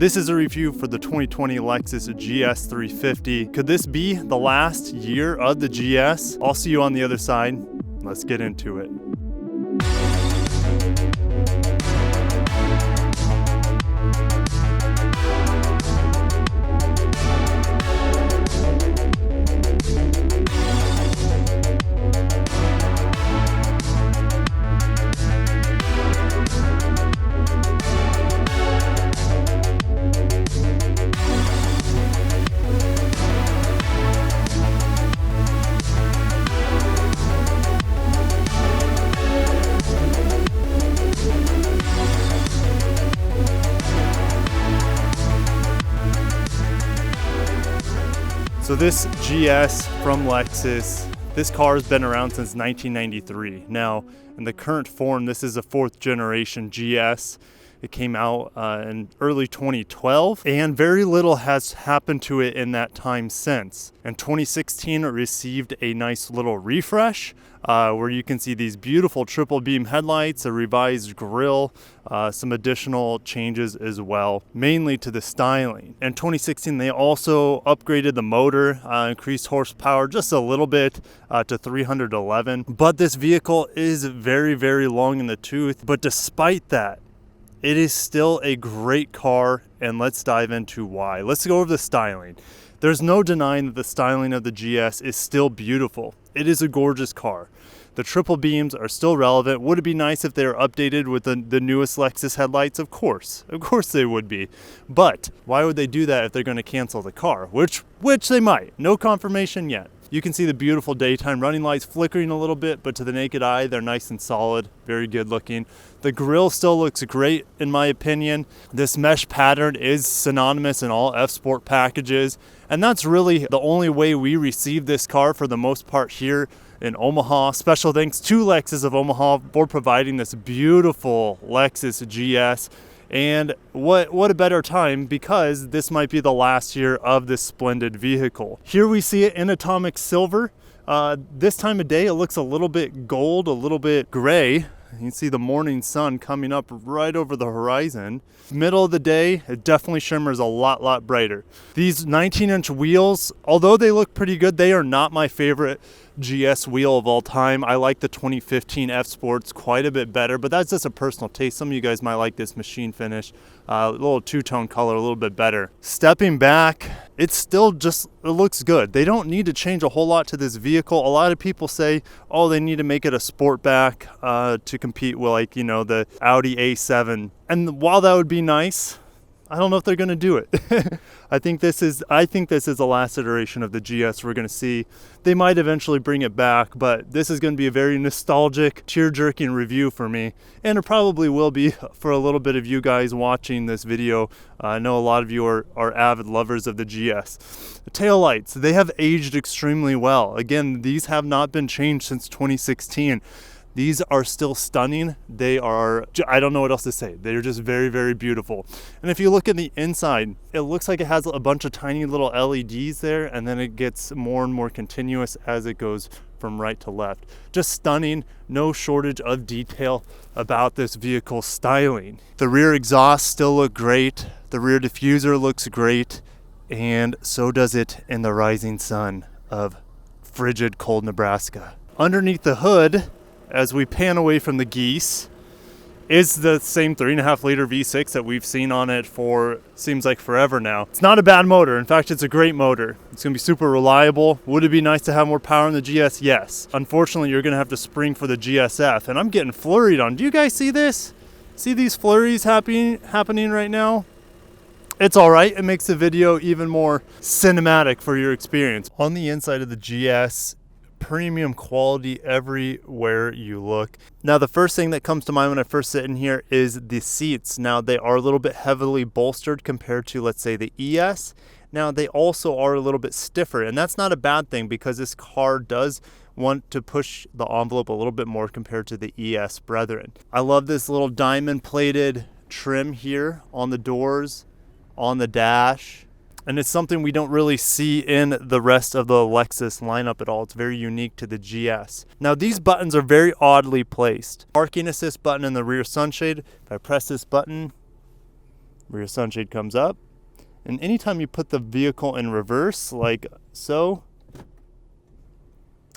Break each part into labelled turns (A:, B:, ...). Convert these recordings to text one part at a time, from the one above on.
A: This is a review for the 2020 Lexus GS 350. Could this be the last year of the GS? I'll see you on the other side. Let's get into it. So this GS from Lexus, this car has been around since 1993. Now, in the current form, this is a 4th generation GS. It came out in early 2012, and very little has happened to it in that time since. In 2016, it received a nice little refresh where you can see these beautiful triple beam headlights, a revised grille, some additional changes as well, mainly to the styling. In 2016, they also upgraded the motor, increased horsepower just a little bit to 311. But this vehicle is very, very long in the tooth. But despite that, it is still a great car, and let's dive into why. Let's go over the styling. There's no denying that the styling of the GS is still beautiful. It is a gorgeous car. The triple beams are still relevant. Would it be nice if they were updated with the newest Lexus headlights? Of course they would be. But why would they do that if they're going to cancel the car? Which they might. No confirmation yet. You can see the beautiful daytime running lights flickering a little bit, but to the naked eye, they're nice and solid, very good looking. The grille still looks great, in my opinion. This mesh pattern is synonymous in all F-Sport packages, and that's really the only way we receive this car for the most part here in Omaha. Special thanks to Lexus of Omaha for providing this beautiful Lexus GS. And what a better time, because this might be the last year of this splendid vehicle. Here we see it in atomic silver. This time of day it looks a little bit gold, a little bit gray. You can see the morning sun coming up right over the horizon. Middle of the day, it definitely shimmers a lot brighter. These 19-inch wheels, although they look pretty good, they are not my favorite GS wheel of all time. I like the 2015 F Sports quite a bit better, but that's just a personal taste. Some of you guys might like this machine finish, a little two-tone color, a little bit better. Stepping back, it looks good. They don't need to change a whole lot to this vehicle. A lot of people say, oh, they need to make it a sportback to compete with, like, you know, the Audi A7. And while that would be nice, I don't know if they're going to do it. I think this is the last iteration of the GS we're going to see. They might eventually bring it back, but this is going to be a very nostalgic, tear-jerking review for me, and it probably will be for a little bit of you guys watching this video. I know a lot of you are avid lovers of the GS. The taillights, they have aged extremely well. Again, these have not been changed since 2016. These are still stunning. They are, I don't know what else to say. They're just very, very beautiful. And if you look at the inside, it looks like it has a bunch of tiny little LEDs there, and then it gets more and more continuous as it goes from right to left. Just stunning. No shortage of detail about this vehicle styling. The rear exhaust still look great. The rear diffuser looks great. And so does it in the rising sun of frigid, cold Nebraska. Underneath the hood, as we pan away from the geese, is the same 3.5 liter V6 that we've seen on it for, seems like forever now. It's not a bad motor. In fact, it's a great motor. It's going to be super reliable. Would it be nice to have more power in the GS? Yes. Unfortunately, you're going to have to spring for the GSF, and I'm getting flurried on. Do you guys see this? See these flurries happening right now? It's all right. It makes the video even more cinematic for your experience. On the inside of the GS, premium quality everywhere you look. Now, the first thing that comes to mind when I first sit in here is the seats. Now, they are a little bit heavily bolstered compared to, let's say, the ES. Now, they also are a little bit stiffer, and that's not a bad thing because this car does want to push the envelope a little bit more compared to the ES brethren. I love this little diamond plated trim here on the doors, on the dash. And it's something we don't really see in the rest of the Lexus lineup at all. It's very unique to the GS. Now, these buttons are very oddly placed. Parking assist button in the rear sunshade. If I press this button, Rear sunshade comes up. And anytime you put the vehicle in reverse, like so,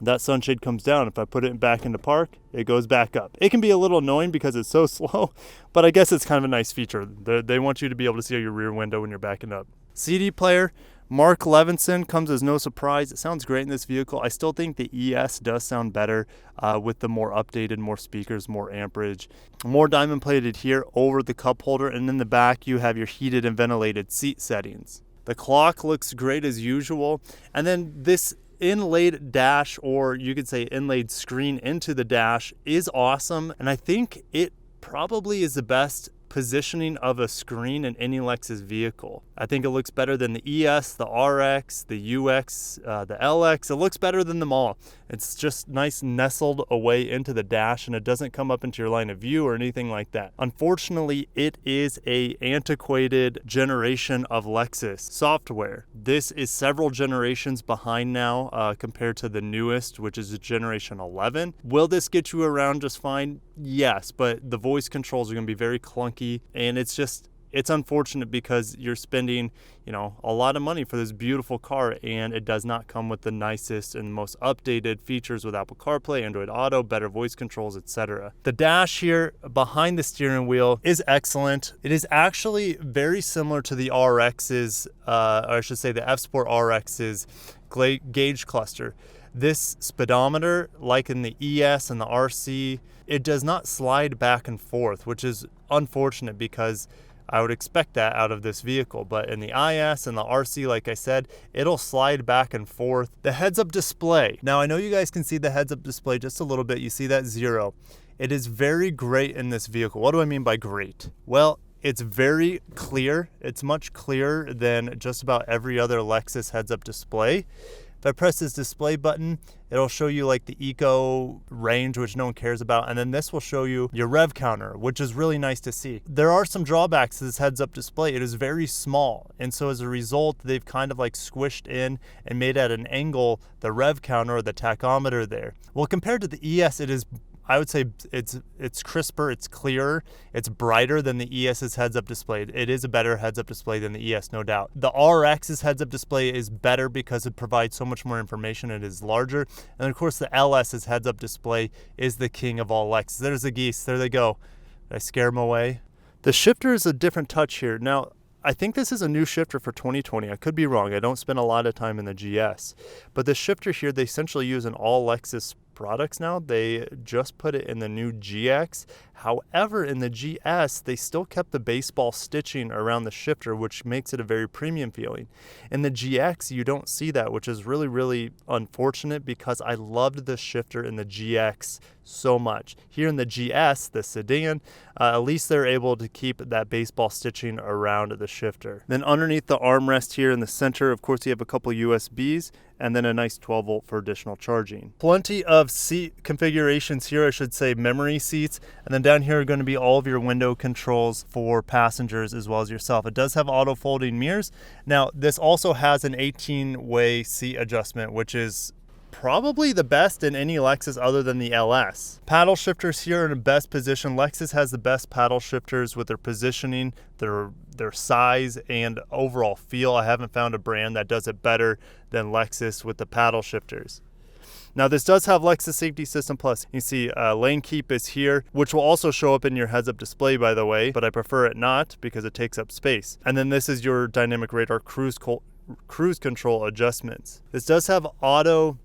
A: that sunshade comes down. If I put it back into park, it goes back up. It can be a little annoying because it's so slow, but I guess it's kind of a nice feature. They want you to be able to see out your rear window when you're backing up. CD player, Mark Levinson, comes as no surprise. It sounds great in this vehicle. I still think the ES does sound better with the more updated, more speakers, more amperage. More diamond plated here over the cup holder, and in the back you have your heated and ventilated seat settings. The clock looks great as usual, and then this inlaid dash, or you could say inlaid screen into the dash, is awesome, and I think it probably is the best positioning of a screen in any Lexus vehicle. I think it looks better than the ES, the RX, the UX, the LX. It looks better than them all. It's just nice nestled away into the dash, and it doesn't come up into your line of view or anything like that. Unfortunately, it is a antiquated generation of Lexus software. This is several generations behind now compared to the newest, which is generation 11. Will this get you around just fine? Yes, but the voice controls are going to be very clunky, and it's unfortunate because you're spending, a lot of money for this beautiful car, and it does not come with the nicest and most updated features with Apple CarPlay, Android Auto, better voice controls, etc. The dash here behind the steering wheel is excellent. It is actually very similar to the RX's, or I should say the F-Sport RX's gauge cluster. This speedometer, like in the ES and the RC, it does not slide back and forth, which is unfortunate because I would expect that out of this vehicle. But in the IS and the RC, like I said, it'll slide back and forth. The heads-up display. Now, I know you guys can see the heads-up display just a little bit. You see that 0. It is very great in this vehicle. What do I mean by great? Well, it's very clear. It's much clearer than just about every other Lexus heads-up display. If I press this display button, it'll show you like the eco range, which no one cares about. And then this will show you your rev counter, which is really nice to see. There are some drawbacks to this heads-up display. It is very small. And so as a result, they've kind of like squished in and made at an angle the rev counter or the tachometer there. Well, compared to the ES, it is, I would say it's crisper, it's clearer, it's brighter than the ES's heads-up display. It is a better heads-up display than the ES, no doubt. The RX's heads-up display is better because it provides so much more information. It is larger. And of course, the LS's heads-up display is the king of all Lexus. There's the geese. There they go. Did I scare them away? The shifter is a different touch here. Now, I think this is a new shifter for 2020. I could be wrong. I don't spend a lot of time in the GS. But the shifter here, they essentially use in all Lexus products now. They just put it in the new GX. However, in the GS, they still kept the baseball stitching around the shifter, which makes it a very premium feeling. In the GX, you don't see that, which is really, really unfortunate because I loved this shifter in the GX so much. Here in the GS, the sedan, at least they're able to keep that baseball stitching around the shifter. Then underneath the armrest here in the center, of course, you have a couple USBs and then a nice 12 volt for additional charging. Plenty of seat configurations here, I should say memory seats. And then down here are going to be all of your window controls for passengers as well as yourself. It does have auto folding mirrors. Now, this also has an 18-way seat adjustment, which is probably the best in any Lexus other than the LS. Paddle shifters here are in the best position. Lexus has the best paddle shifters with their positioning, their size, and overall feel. I haven't found a brand that does it better than Lexus with the paddle shifters. Now, this does have Lexus Safety System Plus. You see lane keep is here, which will also show up in your heads-up display, by the way, but I prefer it not because it takes up space. And then this is your dynamic radar cruise control adjustments. This does have auto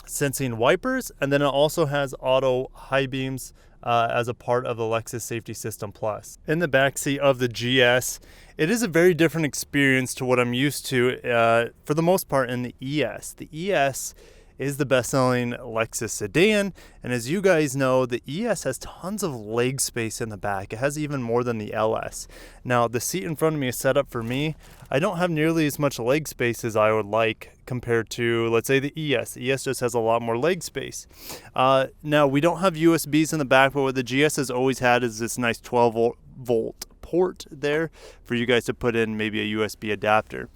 A: sensing wipers, and then it also has auto high beams as a part of the Lexus Safety System Plus. In the backseat of the GS, it is a very different experience to what I'm used to for the most part in the ES. The ES is the best-selling Lexus sedan, and as you guys know, the ES has tons of leg space in the back. It has even more than the LS. Now, the seat in front of me is set up for me. I don't have nearly as much leg space as I would like compared to, let's say, the ES. The ES just has a lot more leg space. Now, we don't have USBs in the back, but what the GS has always had is this nice 12 volt port there for you guys to put in maybe a USB adapter.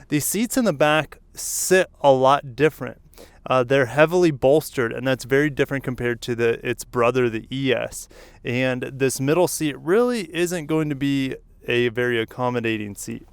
A: The seats in the back sit a lot different. They're heavily bolstered, and that's very different compared to its brother, the ES. And this middle seat really isn't going to be a very accommodating seat.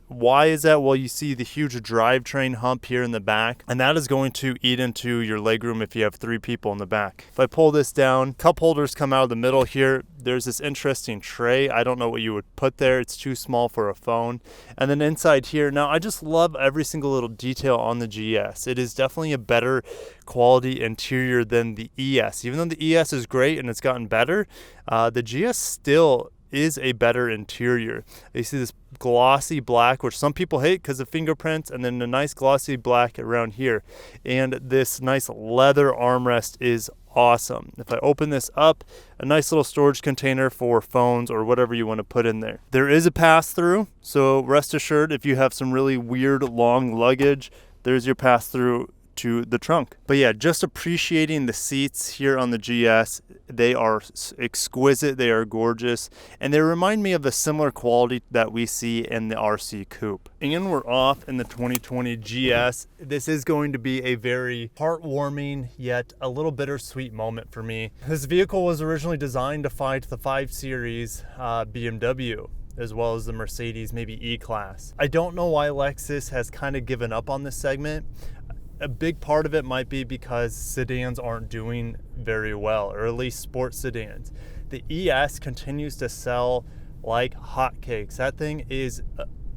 A: Why is that? Well, you see the huge drivetrain hump here in the back, and that is going to eat into your legroom if you have 3 people in the back. If I pull this down, cup holders come out of the middle here. There's this interesting tray. I don't know what you would put there. It's too small for a phone. And then inside here, now I just love every single little detail on the GS. It is definitely a better quality interior than the ES. Even though the ES is great and it's gotten better, the GS still is a better interior. You see this glossy black, which some people hate because of fingerprints, and then a nice glossy black around here. And this nice leather armrest is awesome. If I open this up, a nice little storage container for phones or whatever you want to put in there. There is a pass-through, so rest assured if you have some really weird long luggage, there's your pass-through to the trunk. But yeah, just appreciating the seats here on the GS. They are exquisite, they are gorgeous, and they remind me of the similar quality that we see in the RC Coupe. And we're off in the 2020 GS. This is going to be a very heartwarming yet a little bittersweet moment for me. This vehicle was originally designed to fight the 5 Series BMW, as well as the Mercedes, maybe E-Class. I don't know why Lexus has kind of given up on this segment. A big part of it might be because sedans aren't doing very well, or at least sports sedans. The ES continues to sell like hotcakes. That thing is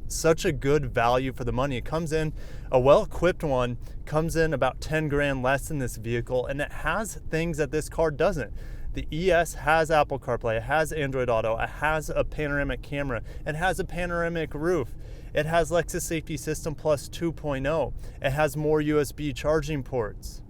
A: such a good value for the money. It comes in, a well-equipped one comes in about 10 grand less than this vehicle, and it has things that this car doesn't. The ES has Apple CarPlay, it has Android Auto, it has a panoramic camera, it has a panoramic roof. It has Lexus Safety System Plus 2.0. It has more USB charging ports.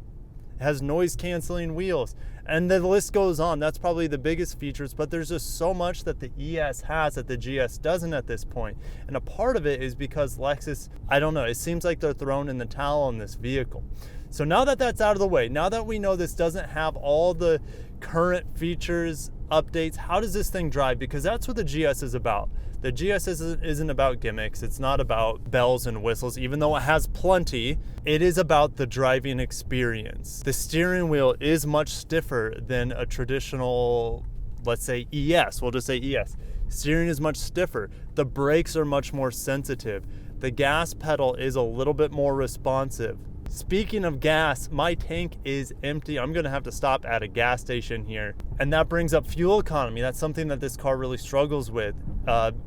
A: It has noise canceling wheels. And the list goes on. That's probably the biggest features, but there's just so much that the ES has that the GS doesn't at this point. And a part of it is because Lexus, I don't know, it seems like they're thrown in the towel on this vehicle. So now that that's out of the way, now that we know this doesn't have all the current features, updates, how does this thing drive? Because that's what the GS is about. The GS isn't about gimmicks. It's not about bells and whistles, even though it has plenty. It is about the driving experience. The steering wheel is much stiffer than a traditional, let's say, ES. We'll just say ES. Steering is much stiffer. The brakes are much more sensitive. The gas pedal is a little bit more responsive. Speaking of gas, my tank is empty. I'm gonna have to stop at a gas station here. And that brings up fuel economy. That's something that this car really struggles with.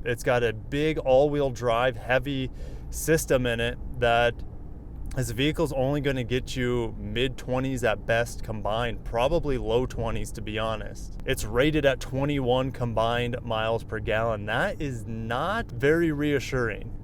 A: It's got a big all-wheel drive heavy system in it that this vehicle's only gonna get you mid-20s at best combined, probably low 20s to be honest. It's rated at 21 combined miles per gallon. That is not very reassuring.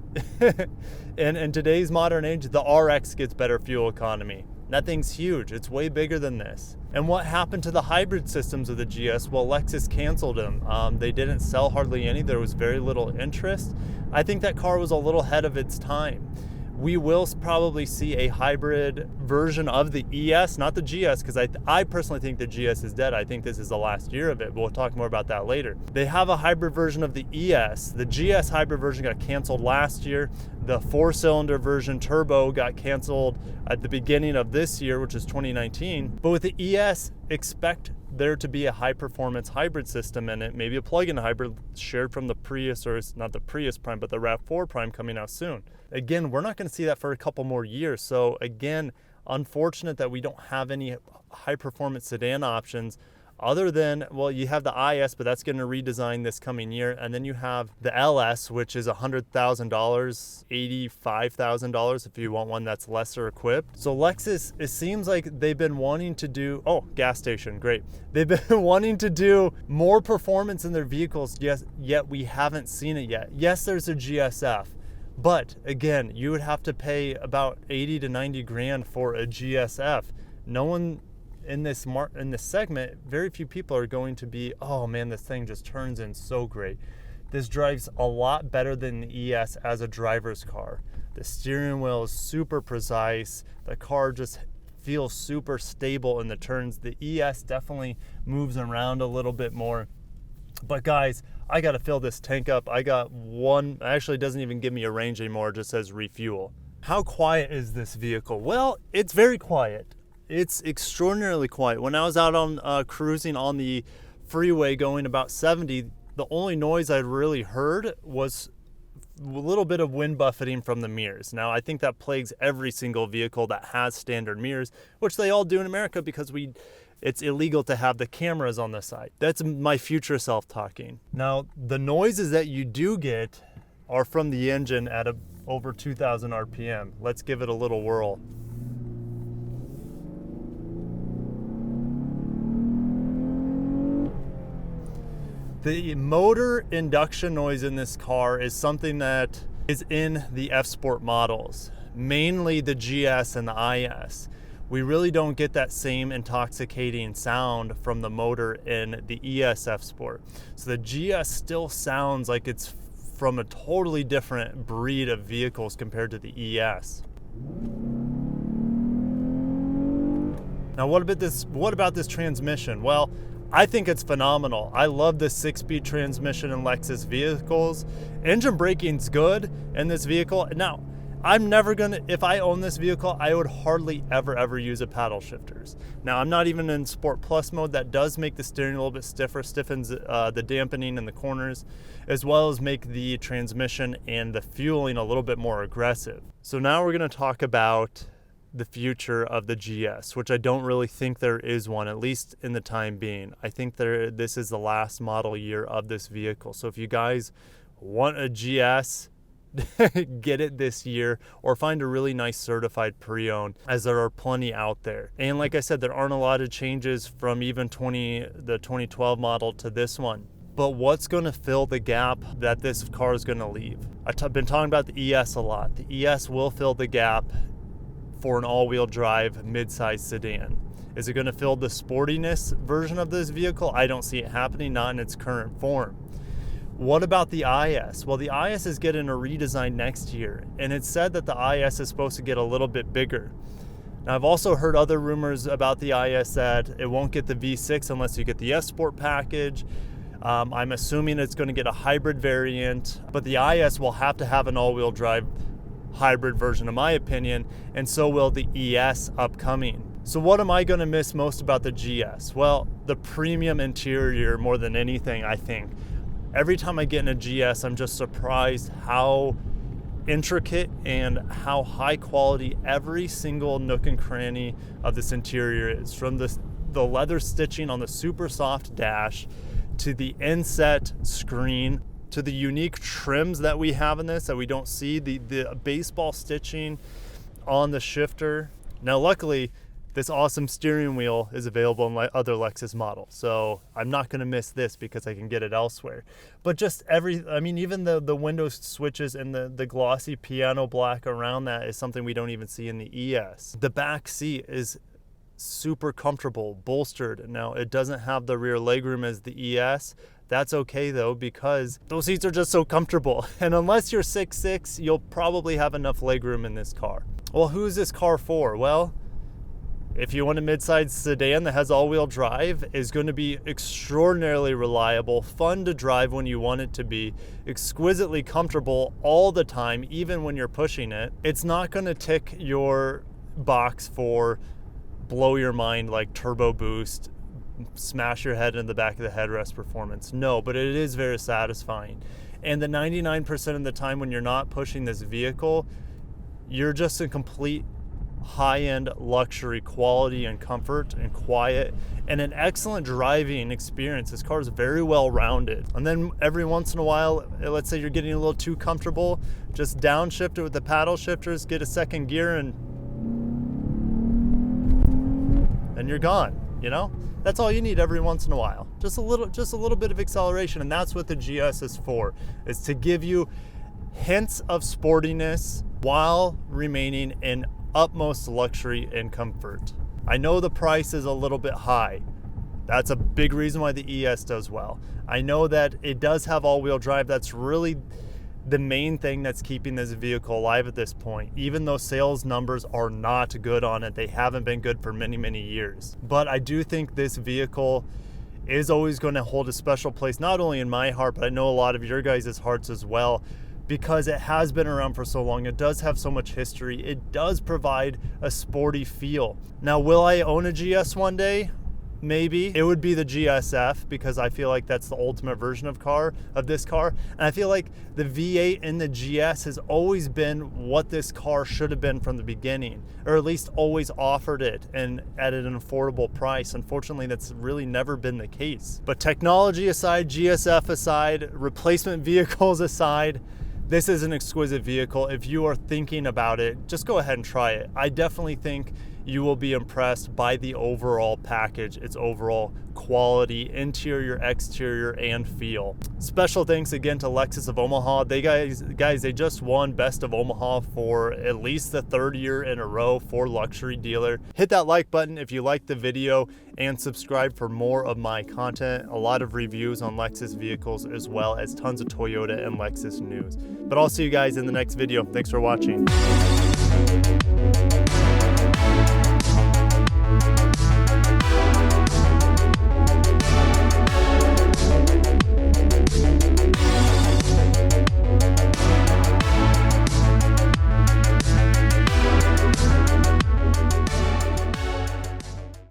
A: In today's modern age, the RX gets better fuel economy. That thing's huge. It's way bigger than this. And what happened to the hybrid systems of the GS? Well, Lexus canceled them. They didn't sell hardly any. There was very little interest. I think that car was a little ahead of its time. We will probably see a hybrid version of the ES, not the GS, because I personally think the GS is dead. I think this is the last year of it. We'll talk more about that later. They have a hybrid version of the ES. The GS hybrid version got canceled last year. The 4-cylinder version turbo got canceled at the beginning of this year, which is 2019. But with the ES, expect there to be a high-performance hybrid system in it, maybe a plug-in hybrid shared from the Prius, or not the Prius Prime, but the RAV4 Prime coming out soon. Again, we're not going to see that for a couple more years. So again, unfortunate that we don't have any high-performance sedan options other than, well, you have the IS, but that's going to redesign this coming year. And then you have the LS, which is $100,000, $85,000 if you want one that's lesser equipped. So Lexus, it seems like they've been wanting to do, oh, gas station, great. They've been wanting to do more performance in their vehicles, yet we haven't seen it yet. Yes, there's a GSF. But again, you would have to pay about 80 to 90 grand for a GSF. No one in this segment, very few people are going to be, oh man, this thing just turns in so great. This drives a lot better than the ES as a driver's car. The steering wheel is super precise. The car just feels super stable in the turns. The ES definitely moves around a little bit more. But guys, I gotta fill this tank up. I got one, actually it doesn't even give me a range anymore, it just says refuel. How quiet is this vehicle? Well, it's very quiet. It's extraordinarily quiet. When I was out on cruising on the freeway going about 70, The only noise I really heard was a little bit of wind buffeting from the mirrors. Now, I think that plagues every single vehicle that has standard mirrors, which they all do in America because it's illegal to have the cameras on the side. That's my future self talking. Now, the noises that you do get are from the engine at over 2,000 RPM. Let's give it a little whirl. The motor induction noise in this car is something that is in the F-Sport models, mainly the GS and the IS. We really don't get that same intoxicating sound from the motor in the ES F-Sport. So the GS still sounds like it's from a totally different breed of vehicles compared to the ES. Now, what about this transmission? Well, I think it's phenomenal. I love the 6-speed transmission in Lexus vehicles. Engine braking's good in this vehicle. Now, I'm never gonna, if I own this vehicle, I would hardly ever use a paddle shifters. Now, I'm not even in Sport Plus mode. That does make the steering a little bit stiffer, stiffens the dampening in the corners, as well as make the transmission and the fueling a little bit more aggressive. So now we're gonna talk about the future of the GS, which I don't really think there is one, at least in the time being. I think this is the last model year of this vehicle. So if you guys want a GS, get it this year, or find a really nice certified pre-owned, as there are plenty out there. And like I said, there aren't a lot of changes from even the 2012 model to this one. But what's going to fill the gap that this car is going to leave? I've been talking about the ES a lot. The ES will fill the gap for an all-wheel drive mid-size sedan. Is it going to fill the sportiness version of this vehicle? I don't see it happening, not in its current form. What about the IS? Well, the IS is getting a redesign next year, and it's said that the IS is supposed to get a little bit bigger. Now, I've also heard other rumors about the IS that it won't get the V6 unless you get the S-Sport package. I'm assuming it's going to get a hybrid variant, but the IS will have to have an all-wheel drive hybrid version, in my opinion, and so will the ES upcoming. So what am I going to miss most about the GS? Well, the premium interior more than anything, I think. Every time I get in a GS, I'm just surprised how intricate and how high quality every single nook and cranny of this interior is. From the leather stitching on the super soft dash, to the inset screen, to the unique trims that we have in this that we don't see, the baseball stitching on the shifter. Now, luckily, this awesome steering wheel is available in other Lexus models, so I'm not going to miss this because I can get it elsewhere. But just even the window switches and the glossy piano black around that is something we don't even see in the ES. The back seat is super comfortable, bolstered. Now, it doesn't have the rear legroom as the ES. That's okay though, because those seats are just so comfortable. And unless you're 6'6", you'll probably have enough legroom in this car. Well, who's this car for? Well, if you want a midsize sedan that has all-wheel drive, is going to be extraordinarily reliable, fun to drive when you want it to be, exquisitely comfortable all the time, even when you're pushing it. It's not going to tick your box for blow your mind like turbo boost, smash your head in the back of the headrest performance. No, but it is very satisfying. And the 99% of the time when you're not pushing this vehicle, you're just in complete high-end luxury quality and comfort and quiet and an excellent driving experience. This car is very well rounded. And then every once in a while, let's say you're getting a little too comfortable, just downshift it with the paddle shifters, get a second gear, and you're gone. You know, that's all you need every once in a while. Just a little bit of acceleration, and that's what the GS is for, is to give you hints of sportiness while remaining in utmost luxury and comfort. I know the price is a little bit high. That's a big reason why the ES does well. I know that it does have all-wheel drive. That's really the main thing that's keeping this vehicle alive at this point. Even though sales numbers are not good on it, they haven't been good for many years. But I do think this vehicle is always going to hold a special place, not only in my heart, but I know a lot of your guys' hearts as well, because it has been around for so long. It does have so much history. It does provide a sporty feel. Now, will I own a GS one day? maybe it would be the GSF, because I feel like that's the ultimate version of this car. And I feel like the V8 in the GS has always been what this car should have been from the beginning, or at least always offered it and at an affordable price. Unfortunately, that's really never been the case. But technology aside, GSF aside, replacement vehicles aside, this is an exquisite vehicle. If you are thinking about it, just go ahead and try it. I definitely think you will be impressed by the overall package, its overall quality, interior, exterior, and feel. Special thanks again to Lexus of Omaha. They just won Best of Omaha for at least the 3rd year in a row for luxury dealer. Hit that like button if you liked the video, and subscribe for more of my content. A lot of reviews on Lexus vehicles, as well as tons of Toyota and Lexus news. But I'll see you guys in the next video. Thanks for watching.